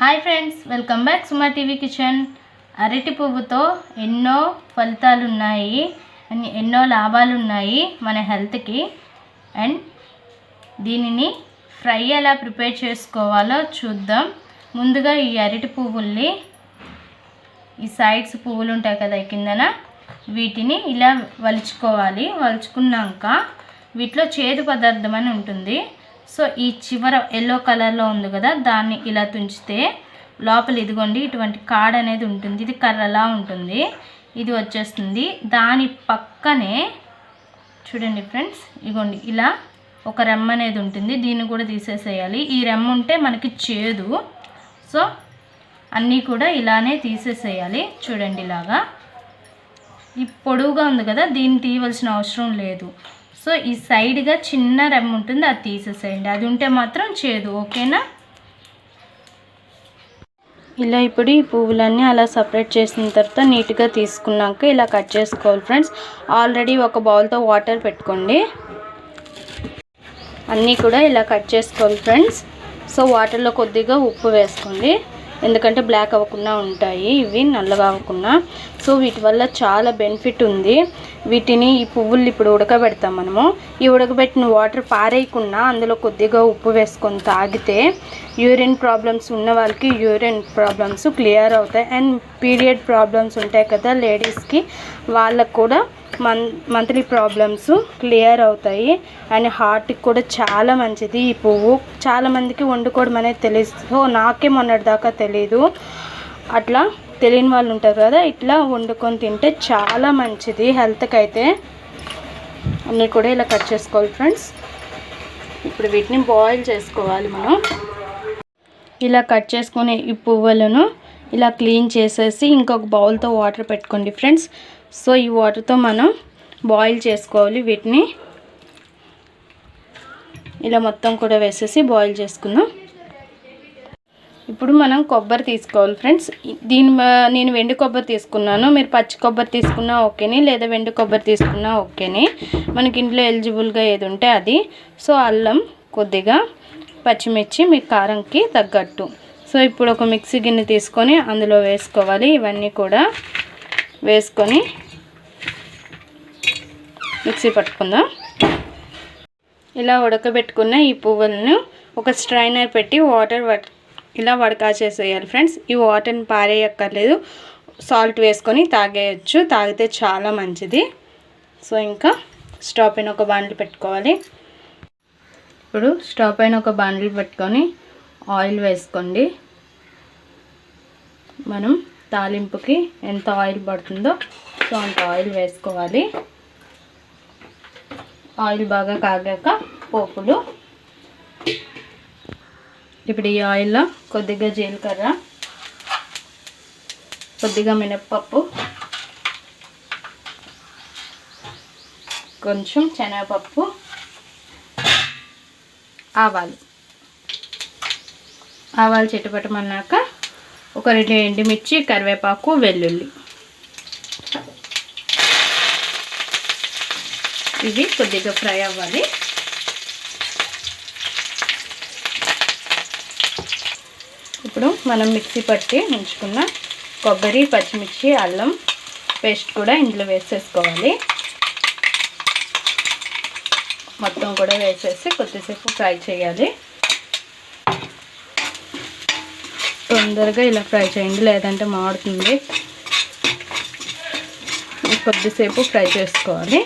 Hi friends, welcome back Suma TV kitchen. అరటి పువ్వుతో ఎన్నో ఫలితాలు ఉన్నాయి అండ్ ఎన్నో లాభాలు ఉన్నాయి మన హెల్త్కి. అండ్ దీనిని ఫ్రై ఎలా ప్రిపేర్ చేసుకోవాలో చూద్దాం. ముందుగా ఈ అరటి పువ్వుల్ని, ఈ సైడ్స్ పువ్వులు ఉంటాయి కదా కిందన, వీటిని ఇలా వలుచుకోవాలి. వలుచుకున్నాక వీటిలో చేదు పదార్థం అని ఉంటుంది. సో ఈ చివర ఎల్లో కలర్లో ఉంది కదా, దాన్ని ఇలా తుంచితే లోపల ఇదిగోండి ఇటువంటి కాడ అనేది ఉంటుంది. ఇది కర్రలా ఉంటుంది, ఇది వచ్చేస్తుంది. దాని పక్కనే చూడండి ఫ్రెండ్స్, ఇదిగోండి ఇలా ఒక రెమ్మ అనేది ఉంటుంది. దీన్ని కూడా తీసేసేయాలి. ఈ రెమ్మ ఉంటే మనకి చేదు. సో అన్నీ కూడా ఇలానే తీసేసేయాలి. చూడండి ఇలాగా. ఈ పొడవుగా ఉంది కదా, దీన్ని తీయవలసిన అవసరం లేదు. సో ఈ సైడ్గా చిన్న రెమ్మ ఉంటుంది, అది తీసేసేయండి. అది ఉంటే మాత్రం చేదు. ఓకేనా? ఇలా ఇప్పుడు ఈ పువ్వులన్నీ అలా సపరేట్ చేసిన తర్వాత నీట్గా తీసుకున్నాక ఇలా కట్ చేసుకోవాలి ఫ్రెండ్స్. ఆల్రెడీ ఒక బౌల్తో వాటర్ పెట్టుకోండి. అన్నీ కూడా ఇలా కట్ చేసుకోవాలి ఫ్రెండ్స్. సో వాటర్లో కొద్దిగా ఉప్పు వేసుకోండి, ఎందుకంటే బ్లాక్ అవ్వకుండా ఉంటాయి ఇవి, నల్లగా అవ్వకుండా. సో వీటి వల్ల చాలా బెనిఫిట్ ఉంది. వీటిని, ఈ పువ్వులు ఇప్పుడు ఉడకబెడతాం మనము. ఈ ఉడకబెట్టిన వాటర్ పారేయకుండా అందులో కొద్దిగా ఉప్పు వేసుకొని తాగితే యూరిన్ ప్రాబ్లమ్స్ ఉన్న వాళ్ళకి యూరిన్ ప్రాబ్లమ్స్ క్లియర్ అవుతాయి. అండ్ పీరియడ్ ప్రాబ్లమ్స్ ఉంటాయి కదా లేడీస్కి, వాళ్ళకు కూడా మంత్లీ ప్రాబ్లమ్స్ క్లియర్ అవుతాయి. అండ్ హార్ట్కి కూడా చాలా మంచిది ఈ పువ్వు. చాలామందికి వండుకోవడం అనేది తెలియదు. సో నాకే మొన్నటి దాకా తెలీదు. అట్లా తెలియని వాళ్ళు ఉంటారు కదా, ఇట్లా వండుకొని తింటే చాలా మంచిది హెల్త్కి అయితే. అన్నీ కూడా ఇలా కట్ చేసుకోవాలి ఫ్రెండ్స్. ఇప్పుడు వీటిని బాయిల్ చేసుకోవాలి మనం. ఇలా కట్ చేసుకునే ఈ పువ్వులను ఇలా క్లీన్ చేసేసి ఇంకొక బౌల్తో వాటర్ పెట్టుకోండి ఫ్రెండ్స్. సో ఈ వాటర్తో మనం బాయిల్ చేసుకోవాలి. వీటిని ఇలా మొత్తం కూడా వేసేసి బాయిల్ చేసుకుందాం. ఇప్పుడు మనం కొబ్బరి తీసుకోవాలి ఫ్రెండ్స్. నేను వెండి కొబ్బరి తీసుకున్నాను. మీరు పచ్చి కొబ్బరి తీసుకున్నా ఓకేని, లేదా వెండి కొబ్బరి తీసుకున్నా ఓకేని. మనకి ఇంట్లో ఎలిజిబుల్గా ఏది ఉంటే అది. సో అల్లం కొద్దిగా, పచ్చిమిర్చి మీ కారంకి తగ్గట్టు. సో ఇప్పుడు ఒక మిక్సీ గిన్నె తీసుకొని అందులో వేసుకోవాలి. ఇవన్నీ కూడా వేసుకొని మిక్సీ పట్టుకుందాం. ఇలా ఉడకబెట్టుకున్న ఈ పువ్వులను ఒక స్ట్రైనర్ పెట్టి వాటర్ ఇలా వడకాచేసేయాలి ఫ్రెండ్స్. ఈ వాటర్ని పారేయక్కర్లేదు, సాల్ట్ వేసుకొని తాగేయచ్చు. తాగితే చాలా మంచిది. సో ఇంకా స్టవ్ పైన ఒక బాండిల్ పెట్టుకోవాలి. ఇప్పుడు స్టవ్ పైన ఒక బాండిల్ పెట్టుకొని ఆయిల్ వేసుకోండి. మనం తాలింపుకి ఎంత ఆయిల్ పడుతుందో సో అంత ఆయిల్ వేసుకోవాలి. ఆయిల్ బాగా కాగాక పోపులు. ఇప్పుడు ఈ ఆయిల్లో కొద్దిగా జీలకర్ర, కొద్దిగా మినప్పప్పు, కొంచెం శనగపప్పు, ఆవాలు చిటపటమన్నాక ఒక 2 ఎండుమిర్చి, కరివేపాకు, వెల్లుల్లి, ఇవి కొద్దిగా ఫ్రై అవ్వాలి. ఇప్పుడు మనం మిక్సీ పట్టి ఉంచుకున్న కొబ్బరి, పచ్చిమిర్చి, అల్లం పేస్ట్ కూడా ఇందులో వేసేసుకోవాలి. మొత్తం కూడా వేసేసి కొద్దిసేపు ఫ్రై చేయాలి. తొందరగా ఇలా ఫ్రై చేయండి, లేదంటే మాడుతుంది. కొద్దిసేపు ఫ్రై చేసుకోవాలి.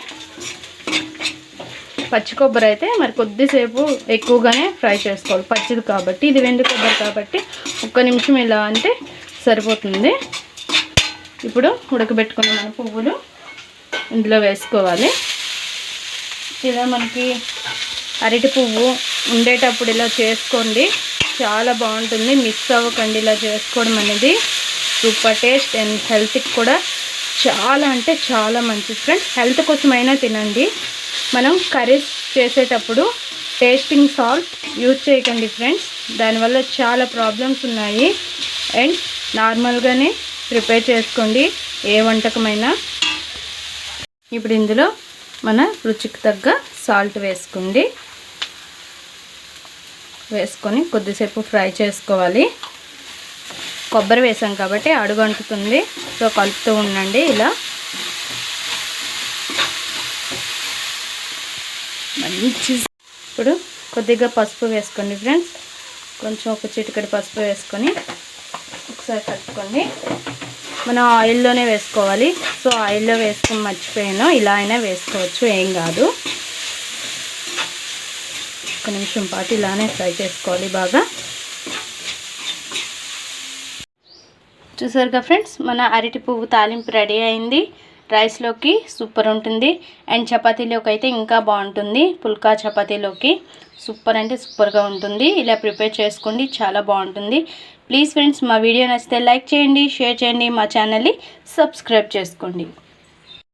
పచ్చి కొబ్బరి అయితే మరి కొద్దిసేపు ఎక్కువగానే ఫ్రై చేసుకోవాలి, పచ్చిది కాబట్టి. ఇది వెండి కొబ్బరి కాబట్టి 1 నిమిషం ఇలా అంటే సరిపోతుంది. ఇప్పుడు ఉడకబెట్టుకున్న మన పువ్వులు ఇందులో వేసుకోవాలి. ఇలా మనకి అరటి పువ్వు ఉండేటప్పుడు ఇలా చేసుకోండి, చాలా బాగుంటుంది. మిక్స్ అవ్వకండి, ఇలా చేసుకోవడం అనేది సూపర్ టేస్ట్. అండ్ హెల్త్కి కూడా చాలా అంటే చాలా మంచిది ఫ్రెండ్స్. హెల్త్ కోసమైనా తినండి. మనం కర్రీస్ చేసేటప్పుడు టేస్టింగ్ సాల్ట్ యూజ్ చేయకండి ఫ్రెండ్స్, దానివల్ల చాలా ప్రాబ్లమ్స్ ఉన్నాయి. అండ్ నార్మల్గానే ప్రిపేర్ చేసుకోండి ఏ వంటకమైనా. ఇప్పుడు ఇందులో మన రుచికి తగ్గ సాల్ట్ వేసుకోండి. వేసుకొని కొద్దిసేపు ఫ్రై చేసుకోవాలి. కొబ్బరి వేసాం కాబట్టి అడుగు అంటుతుంది. సో కలుపుతూ ఉండండి ఇలా. మంచి ఇప్పుడు కొద్దిగా పసుపు వేసుకోండి ఫ్రెండ్స్. కొంచెం ఒక చిటికెడు పసుపు వేసుకొని ఒకసారి కలుపుకోండి. మనం ఆయిల్లోనే వేసుకోవాలి. సో ఆయిల్లో వేసుకొని మర్చిపోయాను. ఇలా అయినా వేసుకోవచ్చు, ఏం కాదు. ఒక నిమిషం పాటు ఇలానే ఫ్రై చేసుకోవాలి బాగా. చూసారుగా ఫ్రెండ్స్, మన అరటి పువ్వు తాలింపు రెడీ అయింది. రైస్లోకి సూపర్ ఉంటుంది అండ్ చపాతీలోకి అయితే ఇంకా బాగుంటుంది. పుల్కా చపాతీలోకి సూపర్ అంటే సూపర్గా ఉంటుంది. ఇలా ప్రిపేర్ చేసుకోండి, చాలా బాగుంటుంది. ప్లీజ్ ఫ్రెండ్స్, మా వీడియో నచ్చితే లైక్ చేయండి, షేర్ చేయండి, మా ఛానల్ని సబ్స్క్రైబ్ చేసుకోండి.